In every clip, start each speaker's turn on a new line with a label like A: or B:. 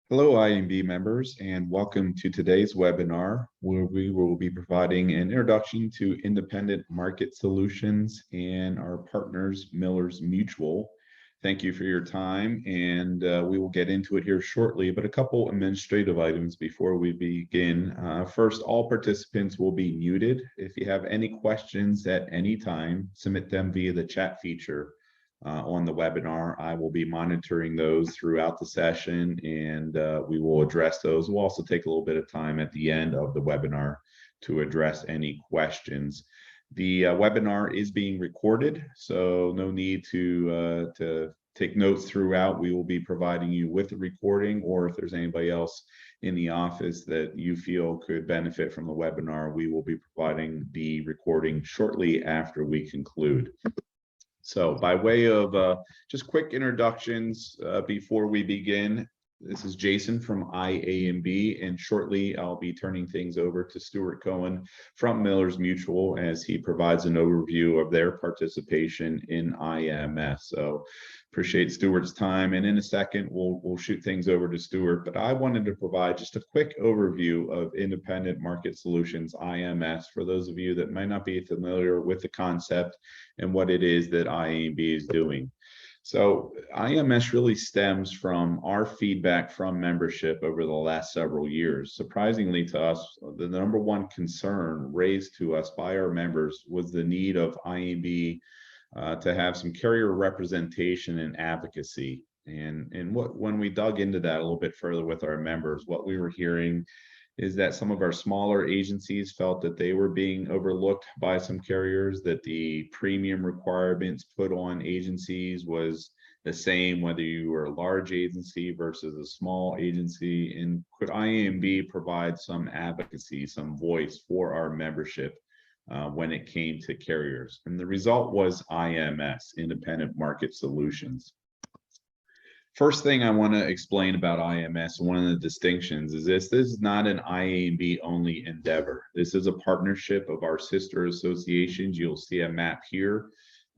A: Hello, IA&B members, and welcome to today's webinar, where we will be providing an introduction to independent market solutions and our partners, Miller's Mutual. Thank you for your time, and we will get into it here shortly, but a couple administrative items before we begin. First, all participants will be muted. If you have any questions at any time, submit them via the chat feature on the webinar. I will be monitoring those throughout the session, and we will address those. We'll also take a little bit of time at the end of the webinar to address any questions. The webinar is being recorded, so no need to take notes throughout. We will be providing you with the recording, or if there's anybody else in the office that you feel could benefit from the webinar, we will be providing the recording shortly after we conclude. So by way of just quick introductions before we begin, this is Jason from IA&B, and shortly I'll be turning things over to Stuart Cohen from Miller's Mutual as he provides an overview of their participation in IMS. So appreciate Stuart's time, and in a second we'll shoot things over to Stuart, but I wanted to provide just a quick overview of Independent Market Solutions, IMS, for those of you that might not be familiar with the concept and what it is that IA&B is doing. So IMS really stems from our feedback from membership over the last several years. Surprisingly to us, the number one concern raised to us by our members was the need of IA&B to have some carrier representation and advocacy. And when we dug into that a little bit further with our members, what we were hearing is that some of our smaller agencies felt that they were being overlooked by some carriers, that the premium requirements put on agencies was the same whether you were a large agency versus a small agency. And could IA&B provide some advocacy, some voice for our membership when it came to carriers? And the result was IMS, Independent Market Solutions. First thing I want to explain about IMS, one of the distinctions is this is not an IA&B only endeavor. This is a partnership of our sister associations. You'll see a map here,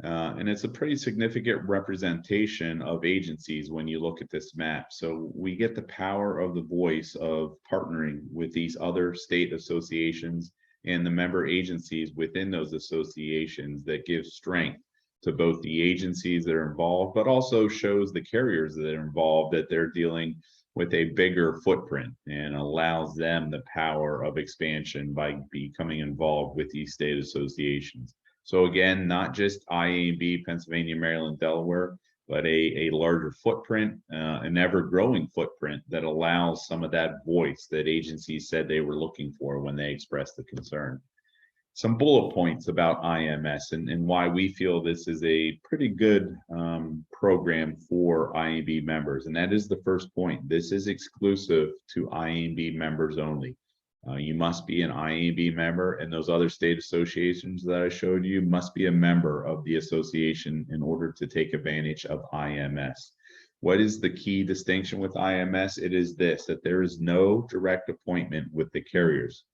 A: and it's a pretty significant representation of agencies when you look at this map. So we get the power of the voice of partnering with these other state associations and the member agencies within those associations that give strength to both the agencies that are involved, but also shows the carriers that are involved that they're dealing with a bigger footprint and allows them the power of expansion by becoming involved with these state associations. So again, not just IA&B, Pennsylvania, Maryland, Delaware, but a larger footprint, an ever-growing footprint that allows some of that voice that agencies said they were looking for when they expressed the concern. Some bullet points about IMS and why we feel this is a pretty good program for IA&B members. And that is the first point. This is exclusive to IA&B members only. You must be an IA&B member, and those other state associations that I showed you must be a member of the association in order to take advantage of IMS. What is the key distinction with IMS? It is this, that there is no direct appointment with the carriers.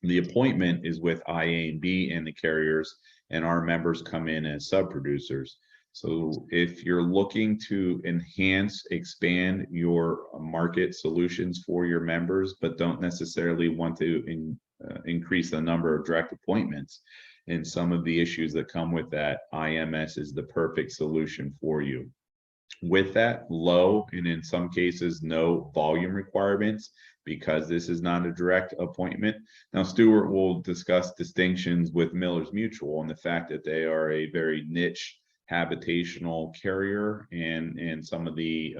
A: The appointment is with IA&B and the carriers, and our members come in as sub-producers. So if you're looking to enhance, expand your market solutions for your members, but don't necessarily want to increase the number of direct appointments and some of the issues that come with that, IMS is the perfect solution for you. With that, low and in some cases no volume requirements, because this is not a direct appointment. Now, Stuart will discuss distinctions with Miller's Mutual and the fact that they are a very niche habitational carrier and some of the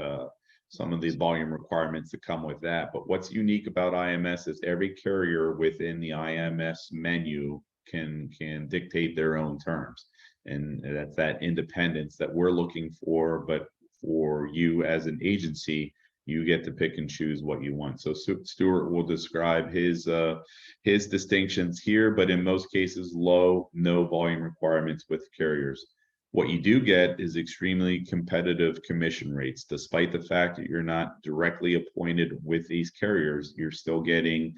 A: volume requirements that come with that. But what's unique about IMS is every carrier within the IMS menu can dictate their own terms. And that's that independence that we're looking for, but for you as an agency, you get to pick and choose what you want. So Stuart will describe his distinctions here, but in most cases, low, no volume requirements with carriers. What you do get is extremely competitive commission rates. Despite the fact that you're not directly appointed with these carriers, you're still getting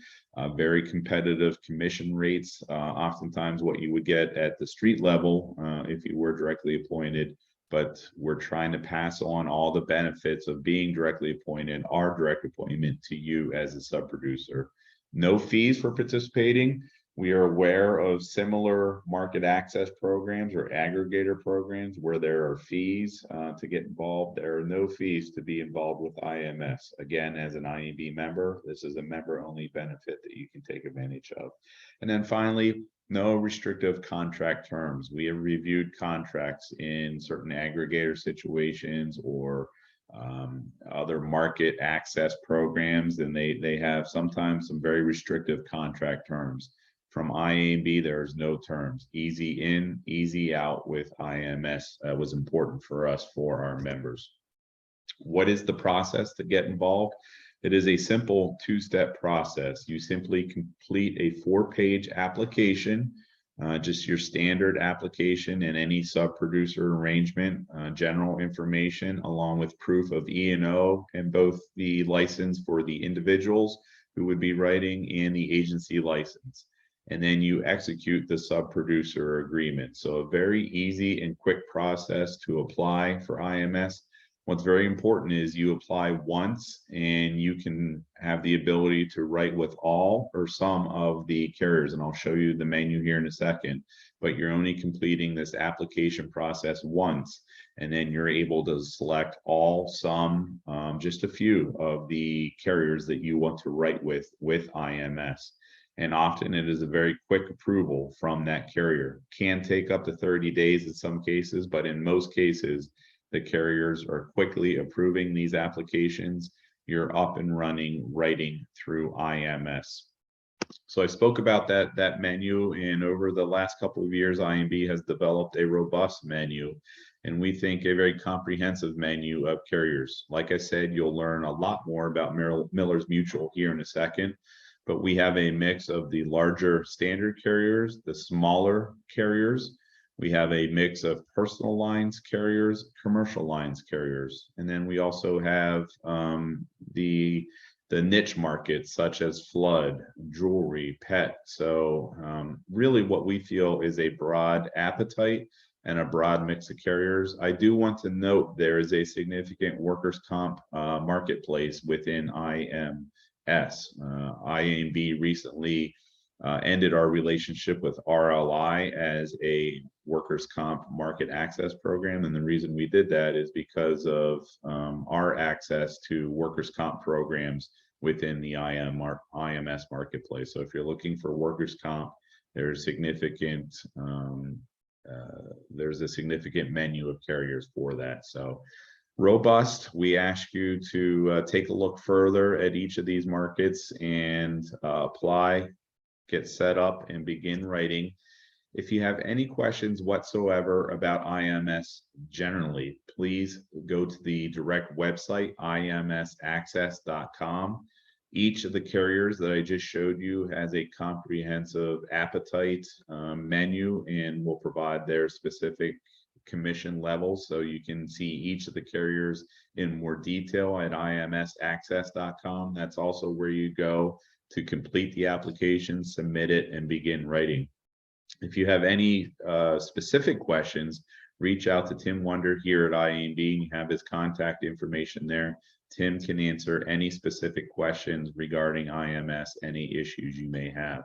A: very competitive commission rates. Oftentimes what you would get at the street level if you were directly appointed but we're trying to pass on all the benefits of being directly appointed, our direct appointment to you as a sub-producer. No fees for participating. We are aware of similar market access programs or aggregator programs where there are fees to get involved. There are no fees to be involved with IMS. Again, as an IA&B member, this is a member-only benefit that you can take advantage of. And then finally, no restrictive contract terms. We have reviewed contracts in certain aggregator situations or other market access programs, and they have sometimes some very restrictive contract terms. From IA&B, there's no terms. Easy in, easy out with IMS was important for us, for our members. What is the process to get involved? It is a simple two-step process. You simply complete a 4-page application, just your standard application in any sub-producer arrangement, general information, along with proof of E&O and both the license for the individuals who would be writing and the agency license. And then you execute the sub-producer agreement. So a very easy and quick process to apply for IMS. What's very important is you apply once and you can have the ability to write with all or some of the carriers. And I'll show you the menu here in a second, but you're only completing this application process once. And then you're able to select all, some, just a few of the carriers that you want to write with IMS. And often it is a very quick approval from that carrier. Can take up to 30 days in some cases, but in most cases, the carriers are quickly approving these applications. You're up and running, writing through IMS. So I spoke about that menu, and over the last couple of years, IA&B has developed a robust menu, and we think a very comprehensive menu of carriers. Like I said, you'll learn a lot more about Miller's Mutual here in a second, but we have a mix of the larger standard carriers, the smaller carriers. We have a mix of personal lines carriers, commercial lines carriers, and then we also have the niche markets such as flood, jewelry, pet. So really what we feel is a broad appetite and a broad mix of carriers. I do want to note there is a significant workers' comp marketplace within IMS. IA&B recently ended our relationship with RLI as a workers' comp market access program. And the reason we did that is because of our access to workers' comp programs within the IMS marketplace. So if you're looking for workers' comp, there's a significant menu of carriers for that. So robust. We ask you to take a look further at each of these markets and apply, get set up, and begin writing. If you have any questions whatsoever about IMS generally, please go to the direct website, imsaccess.com. Each of the carriers that I just showed you has a comprehensive appetite menu and will provide their specific commission levels, so you can see each of the carriers in more detail at imsaccess.com. That's also where you go to complete the application, submit it, and begin writing. If you have any specific questions, reach out to Tim Wonder here at IA&B, and you have his contact information there. Tim can answer any specific questions regarding IMS, any issues you may have.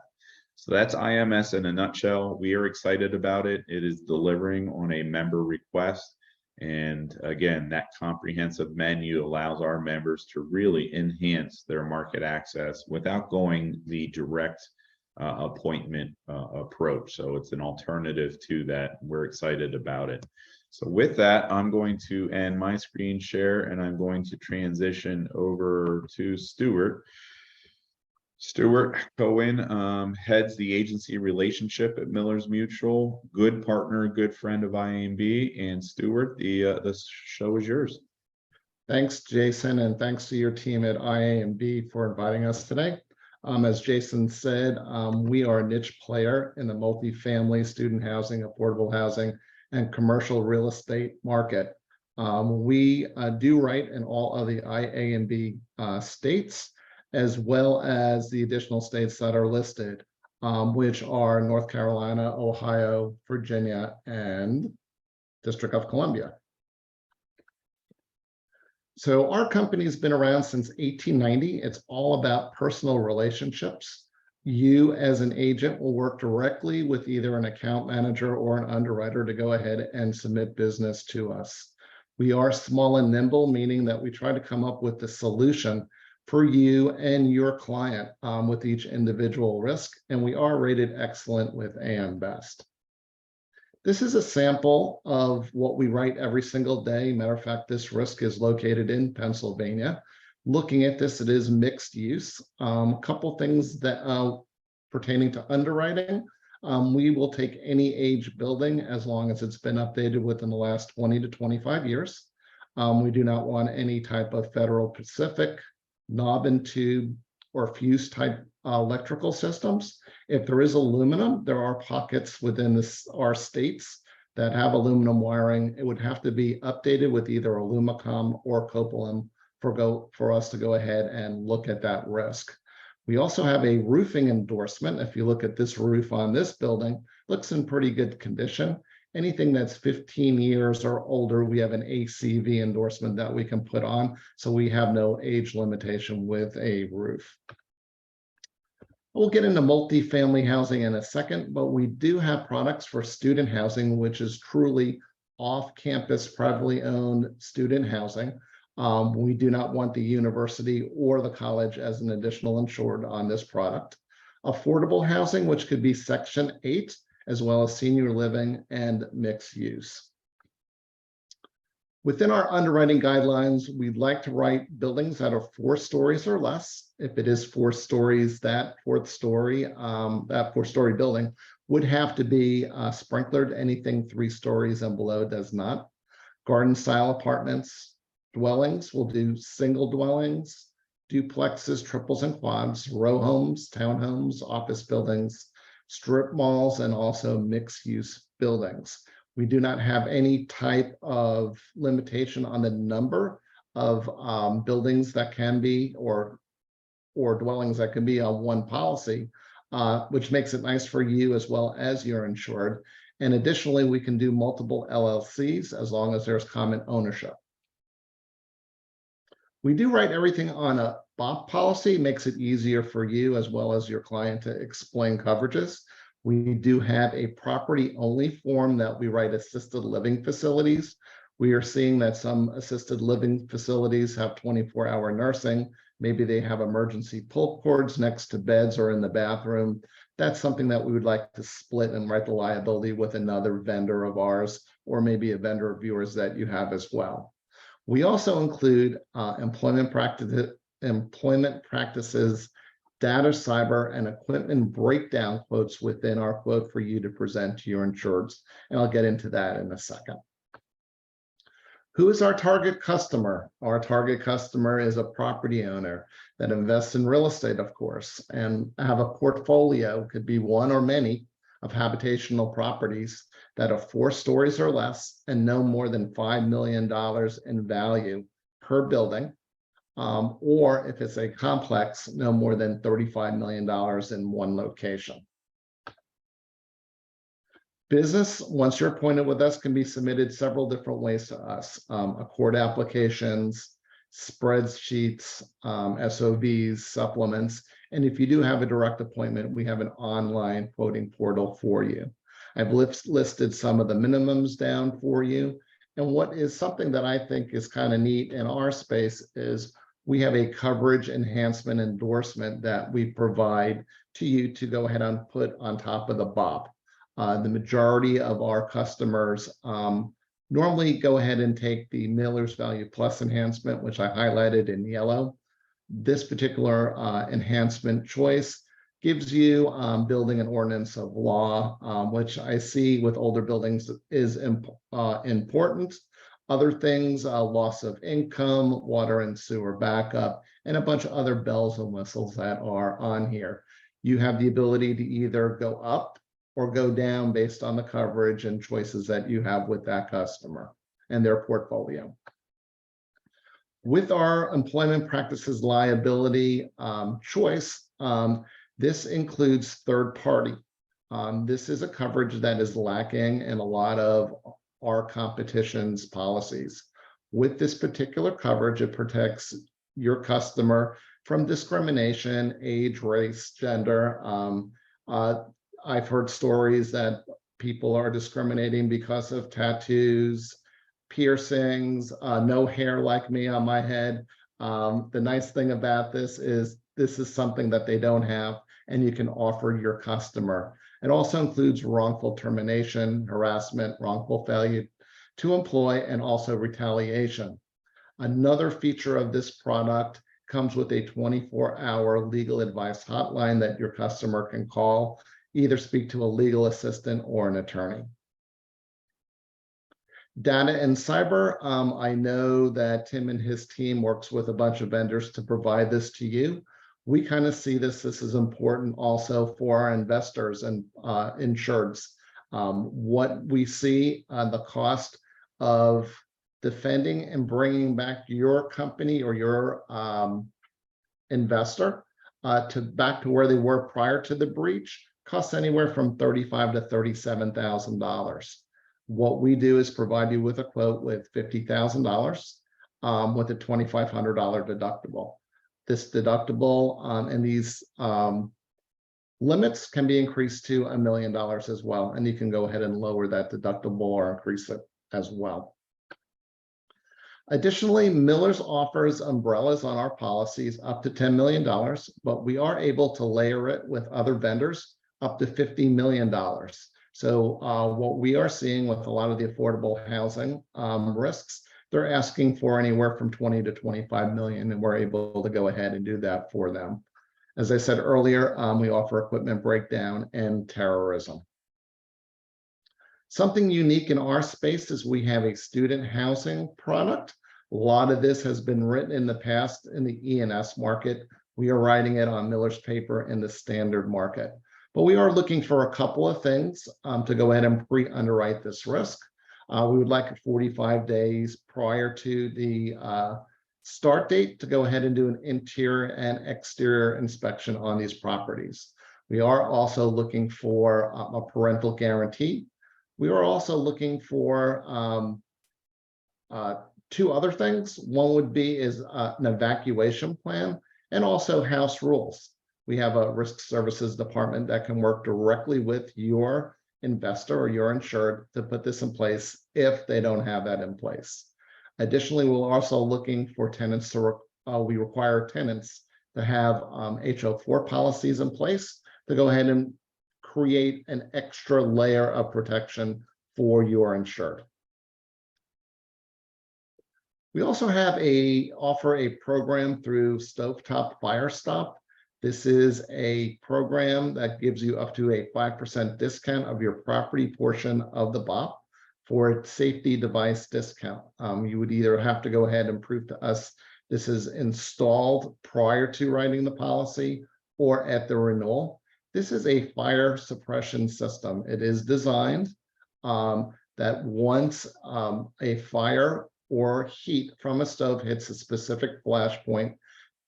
A: So that's IMS in a nutshell. We are excited about it. It is delivering on a member request. And again, that comprehensive menu allows our members to really enhance their market access without going the direct appointment approach. So it's an alternative to that. We're excited about it. So with that, I'm going to end my screen share and I'm going to transition over to Stuart. Stuart Cohen heads the agency relationship at Miller's Mutual. Good partner, good friend of IA&B. And Stuart, the show is yours.
B: Thanks, Jason, and thanks to your team at IA&B for inviting us today. As Jason said, we are a niche player in the multifamily, student housing, affordable housing, and commercial real estate market. We do write in all of the IA&B states, as well as the additional states that are listed, which are North Carolina, Ohio, Virginia, and District of Columbia. So our company's been around since 1890. It's all about personal relationships. You as an agent will work directly with either an account manager or an underwriter to go ahead and submit business to us. We are small and nimble, meaning that we try to come up with the solution for you and your client with each individual risk, and we are rated excellent with AM Best. This is a sample of what we write every single day. Matter of fact, this risk is located in Pennsylvania. Looking at this, it is mixed use. A couple things that pertaining to underwriting. We will take any age building as long as it's been updated within the last 20 to 25 years. We do not want any type of Federal Pacific, knob and tube, or fuse type electrical systems. If there is aluminum, there are pockets within our states that have aluminum wiring. It would have to be updated with either Alumacom or Copeland for us to go ahead and look at that risk. We also have a roofing endorsement. If you look at this roof on this building, looks in pretty good condition. Anything that's 15 years or older, we have an ACV endorsement that we can put on, so we have no age limitation with a roof. We'll get into multifamily housing in a second, but we do have products for student housing, which is truly off-campus, privately owned student housing. We do not want the university or the college as an additional insured on this product. Affordable housing, which could be Section 8, as well as senior living and mixed use. Within our underwriting guidelines, we'd like to write buildings that are 4 stories or less. If it is 4 stories, that fourth story building would have to be sprinklered. Anything 3 stories and below does not. Garden style apartments, dwellings, we'll do single dwellings, duplexes, triples and quads, row homes, townhomes, office buildings, strip malls, and also mixed use buildings. We do not have any type of limitation on the number of buildings that can be or dwellings that can be on one policy, which makes it nice for you as well as your insured. And additionally, we can do multiple LLCs as long as there's common ownership. We do write everything on a BOP policy, makes it easier for you as well as your client to explain coverages. We do have a property only form that we write assisted living facilities. We are seeing that some assisted living facilities have 24-hour nursing. Maybe they have emergency pull cords next to beds or in the bathroom. That's something that we would like to split and write the liability with another vendor of ours, or maybe a vendor of yours that you have as well. We also include employment practices, data, cyber, and equipment breakdown quotes within our quote for you to present to your insureds. And I'll get into that in a second. Who is our target customer? Our target customer is a property owner that invests in real estate, of course, and have a portfolio, could be one or many, of habitational properties that are 4 stories or less and no more than $5 million in value per building. Or if it's a complex, no more than $35 million in one location. Business, once you're appointed with us, can be submitted several different ways to us. Accord applications, spreadsheets, SOVs, supplements. And if you do have a direct appointment, we have an online quoting portal for you. I've listed some of the minimums down for you. And what is something that I think is kind of neat in our space is we have a coverage enhancement endorsement that we provide to you to go ahead and put on top of the BOP. The majority of our customers normally go ahead and take the Miller's Value Plus enhancement, which I highlighted in yellow. This particular enhancement choice gives you building an ordinance of law, which I see with older buildings is important. Other things, loss of income, water and sewer backup, and a bunch of other bells and whistles that are on here. You have the ability to either go up or go down based on the coverage and choices that you have with that customer and their portfolio. With our employment practices liability choice, this includes third party. This is a coverage that is lacking in a lot of our competition's policies. With this particular coverage, it protects your customer from discrimination, age, race, gender. I've heard stories that people are discriminating because of tattoos, piercings, no hair like me on my head. The nice thing about this is something that they don't have, and you can offer your customer. It also includes wrongful termination, harassment, wrongful failure to employ, and also retaliation. Another feature of this product comes with a 24-hour legal advice hotline that your customer can call, either speak to a legal assistant or an attorney. Data and cyber, I know that Tim and his team works with a bunch of vendors to provide this to you. We kind of see this is important also for our investors and insureds. What we see on the cost of defending and bringing back your company or your investor back to where they were prior to the breach costs anywhere from $35,000 to $37,000. What we do is provide you with a quote with $50,000 with a $2,500 deductible. This deductible and these limits can be increased to $1 million as well, and you can go ahead and lower that deductible or increase it as well. Additionally, Miller's offers umbrellas on our policies up to $10 million, but we are able to layer it with other vendors up to $50 million. So what we are seeing with a lot of the affordable housing risks, they're asking for anywhere from 20 to 25 million, and we're able to go ahead and do that for them. As I said earlier, we offer equipment breakdown and terrorism. Something unique in our space is we have a student housing product. A lot of this has been written in the past in the E&S market. We are writing it on Miller's paper in the standard market. But we are looking for a couple of things to go ahead and pre-underwrite this risk. We would like 45 days prior to the start date to go ahead and do an interior and exterior inspection on these properties. We are also looking for a parental guarantee. We are also looking for two other things. One would be an evacuation plan and also house rules. We have a risk services department that can work directly with your investor or your insured to put this in place if they don't have that in place. Additionally, we're also looking for tenants to, we require tenants to have HO4 policies in place to go ahead and create an extra layer of protection for your insured. We also have offer a program through Stovetop Fire Stop. This is a program that gives you up to a 5% discount of your property portion of the BOP for a safety device discount. You would either have to go ahead and prove to us this is installed prior to writing the policy or at the renewal. This is a fire suppression system. It is designed that once a fire or heat from a stove hits a specific flash point,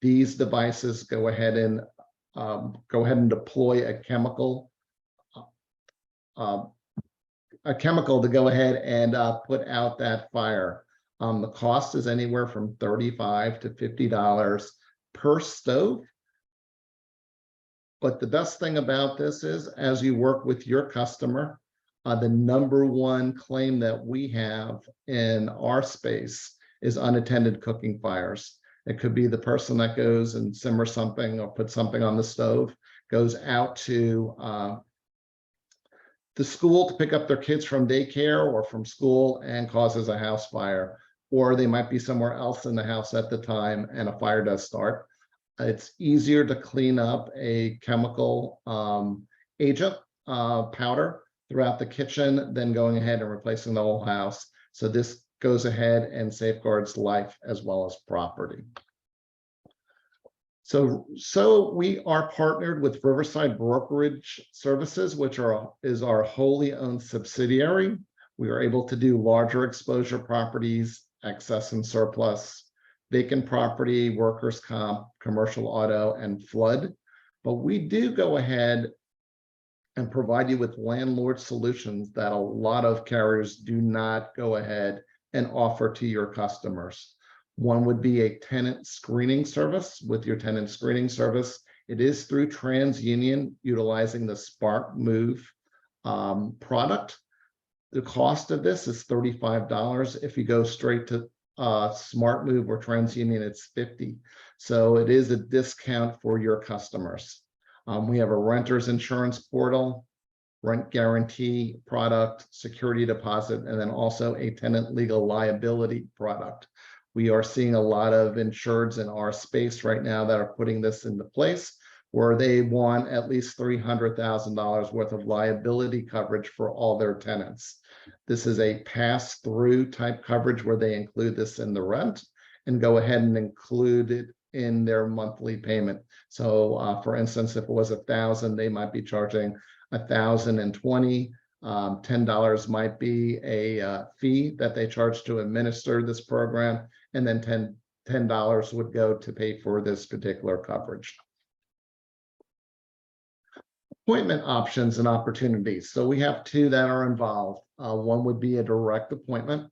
B: these devices go ahead and deploy a chemical to go ahead and put out that fire. The cost is anywhere from $35 to $50 per stove. But the best thing about this is, as you work with your customer, the number one claim that we have in our space is unattended cooking fires. It could be the person that goes and simmers something or puts something on the stove, goes out to the school to pick up their kids from daycare or from school and causes a house fire. Or they might be somewhere else in the house at the time and a fire does start. It's easier to clean up a chemical agent powder throughout the kitchen than going ahead and replacing the whole house. So this goes ahead and safeguards life as well as property. So we are partnered with Riverside Brokerage Services, which is our wholly owned subsidiary. We are able to do larger exposure properties, excess and surplus, vacant property, workers' comp, commercial auto, and flood. But we do go ahead and provide you with landlord solutions that a lot of carriers do not go ahead and offer to your customers. One would be a tenant screening service. With your tenant screening service, it is through TransUnion utilizing the Spark Move product. The cost of this is $35. If you go straight to Smart Move or TransUnion, it's $50. So it is a discount for your customers. We have a renter's insurance portal, rent guarantee product, security deposit, and then also a tenant legal liability product. We are seeing a lot of insureds in our space right now that are putting this into place, where they want at least $300,000 worth of liability coverage for all their tenants. This is a pass-through type coverage where they include this in the rent and go ahead and include it in their monthly payment. So for instance, if it was $1,000, they might be charging $1,020. $10 might be a fee that they charge to administer this program, and then $10 would go to pay for this particular coverage. Appointment options and opportunities. So we have two that are involved. One would be a direct appointment.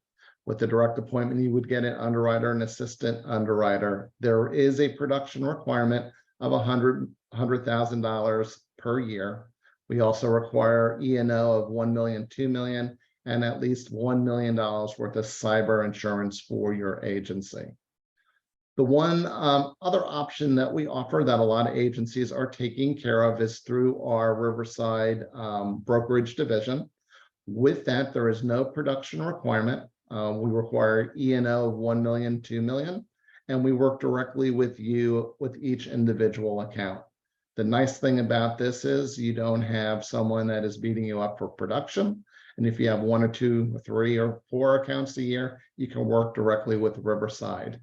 B: With the direct appointment, you would get an underwriter and assistant underwriter. There is a production requirement of $100,000 per year. We also require E&O of $1 million, $2 million, and at least $1 million worth of cyber insurance for your agency. The one other option that we offer that a lot of agencies are taking care of is through our Riverside brokerage division. With that, there is no production requirement. We require E&O of $1 million, $2 million, and we work directly with you with each individual account. The nice thing about this is you don't have someone that is beating you up for production. And if you have 1 or 2 or 3 or 4 accounts a year, you can work directly with Riverside.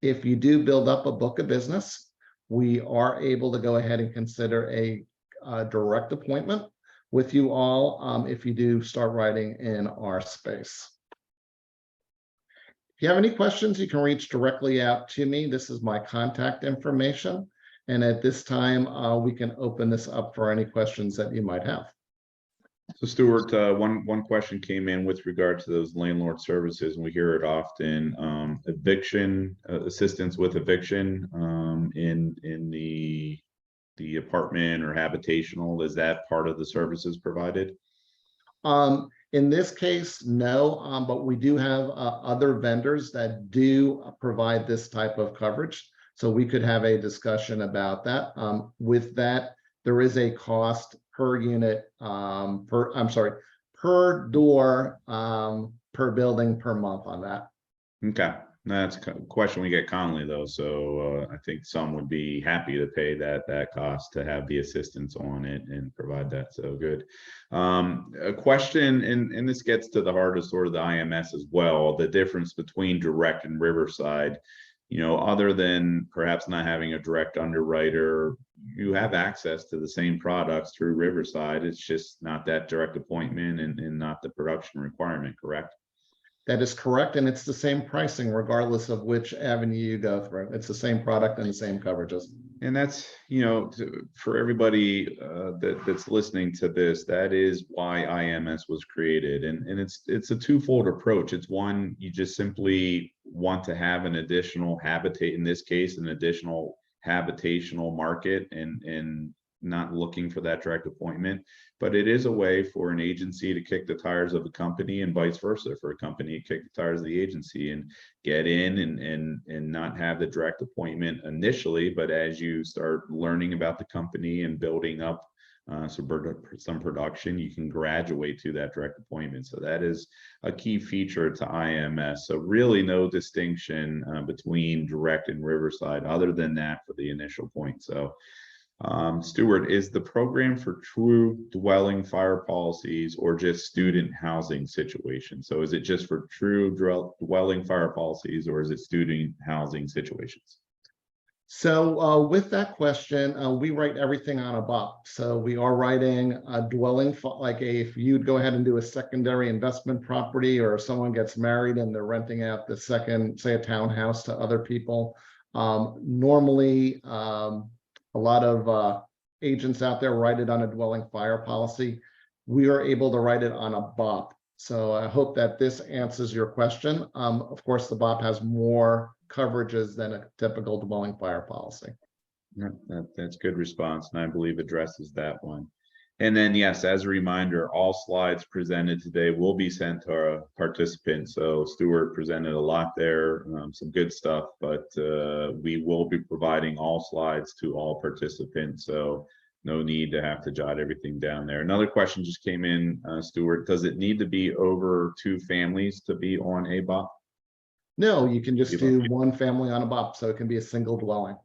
B: If you do build up a book of business, we are able to go ahead and consider a direct appointment with you all if you do start writing in our space. If you have any questions, you can reach directly out to me. This is my contact information. And at this time, we can open this up for any questions that you might have.
A: So Stuart, one question came in with regard to those landlord services, and we hear it often. Eviction assistance with eviction in the apartment or habitational. Is that part of the services provided?
B: In this case, no, but we do have other vendors that do provide this type of coverage. So we could have a discussion about that. With that, there is a cost per unit, per door, per building, per month on that.
A: Okay, that's a question we get commonly though. So I think some would be happy to pay that cost to have the assistance on it and provide that. So good. A question, and this gets to the heart of sort of the IMS as well, the difference between direct and Riverside. You know, other than perhaps not having a direct underwriter, you have access to the same products through Riverside. It's just not that direct appointment and not the production requirement, correct?
B: That is correct. And it's the same pricing regardless of which avenue you go through. It's the same product and the same coverages.
A: And that's, you know, for everybody that's listening to this, that is why IMS was created. And it's a twofold approach. It's one, you just simply want to have an additional habitat, in this case, an additional habitational market and not looking for that direct appointment. But it is a way for an agency to kick the tires of a company and vice versa for a company to kick the tires of the agency and get in and not have the direct appointment initially. But as you start learning about the company and building up some production, you can graduate to that direct appointment. So that is a key feature to IMS. So really no distinction between direct and Riverside other than that for the initial point. So Stuart, is the program for true dwelling fire policies or just student housing situations? So is it just for true dwelling fire policies or is it student housing situations?
B: So with that question, we write everything on a box. So we are writing a dwelling, like if you'd go ahead and do a secondary investment property or someone gets married and they're renting out the second, say a townhouse to other people. Normally, a lot of agents out there write it on a dwelling fire policy. We are able to write it on a BOP. So I hope that this answers your question. Of course, the BOP has more coverages than a typical dwelling fire policy.
A: That's good response, and I believe addresses that one. And then, yes, as a reminder, all slides presented today will be sent to our participants. So Stuart presented a lot there, some good stuff, but we will be providing all slides to all participants. So no need to have to jot everything down there. Another question just came in, Stuart. Does it need to be over 2 families to be on a BOP?
B: No, you can just do one family on a BOP, so it can be a single dwelling.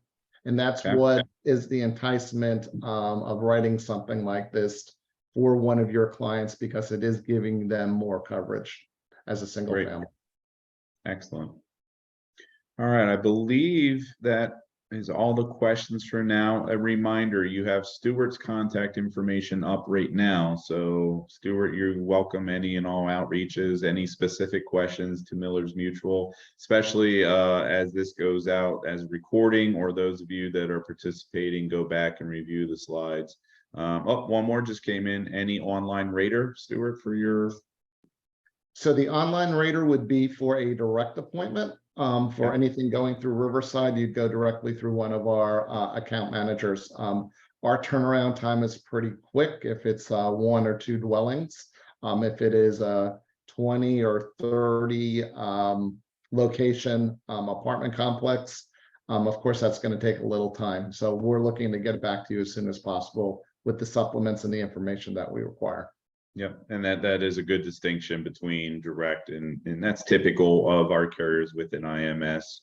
B: And that's
A: Okay.
B: what is the enticement of writing something like this for one of your clients, because it is giving them more coverage as a single
A: Great.
B: family.
A: Excellent. All right, I believe that is all the questions for now. A reminder, you have Stuart's contact information up right now. So Stuart, you're welcome any and all outreaches, any specific questions to Miller's Mutual, especially as this goes out as a recording, or those of you that are participating, go back and review the slides. Oh, one more just came in. Any online rater, Stuart, for your?
B: So the online rater would be for a direct appointment. For anything going through Riverside, you'd go directly through one of our account managers. Our turnaround time is pretty quick if it's 1 or 2 dwellings. If it is a 20 or 30 location apartment complex, of course, that's going to take a little time. So we're looking to get back to you as soon as possible with the supplements and the information that we require.
A: Yep, and that is a good distinction between direct and that's typical of our carriers within IMS.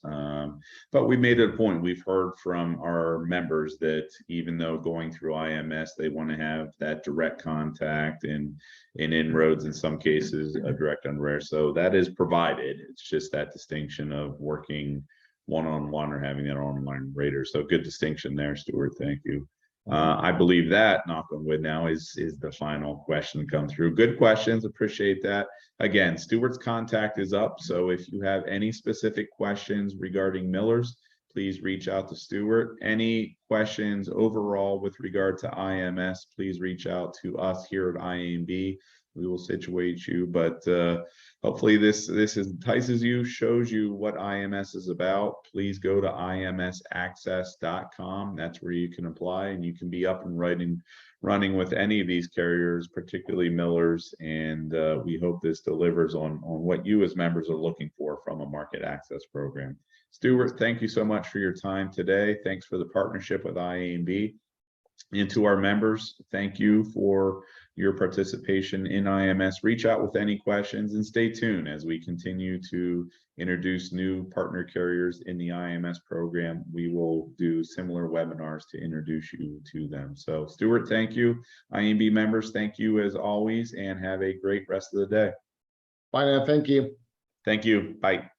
A: But we made it a point. We've heard from our members that even though going through IMS, they want to have that direct contact and inroads, in some cases a direct underwriter. So that is provided. It's just that distinction of working one-on-one or having that online rater. So good distinction there, Stuart. Thank you. I believe that, knock on wood now, is the final question come through. Good questions, appreciate that. Again, Stuart's contact is up, so if you have any specific questions regarding Miller's, please reach out to Stuart. Any questions overall with regard to IMS, please reach out to us here at IA&B. We will situate you, but hopefully this entices you, shows you what IMS is about. Please go to imsaccess.com. That's where you can apply, and you can be up and running with any of these carriers, particularly Miller's. And we hope this delivers on what you as members are looking for from a market access program. Stuart, thank you so much for your time today. Thanks for the partnership with IA&B. And to our members, thank you for your participation in IMS. Reach out with any questions and stay tuned as we continue to introduce new partner carriers in the IMS program. We will do similar webinars to introduce you to them. So Stuart, thank you. IA&B members, thank you as always, and have a great rest of the day.
B: Bye now. Thank you.
A: Thank you. Bye.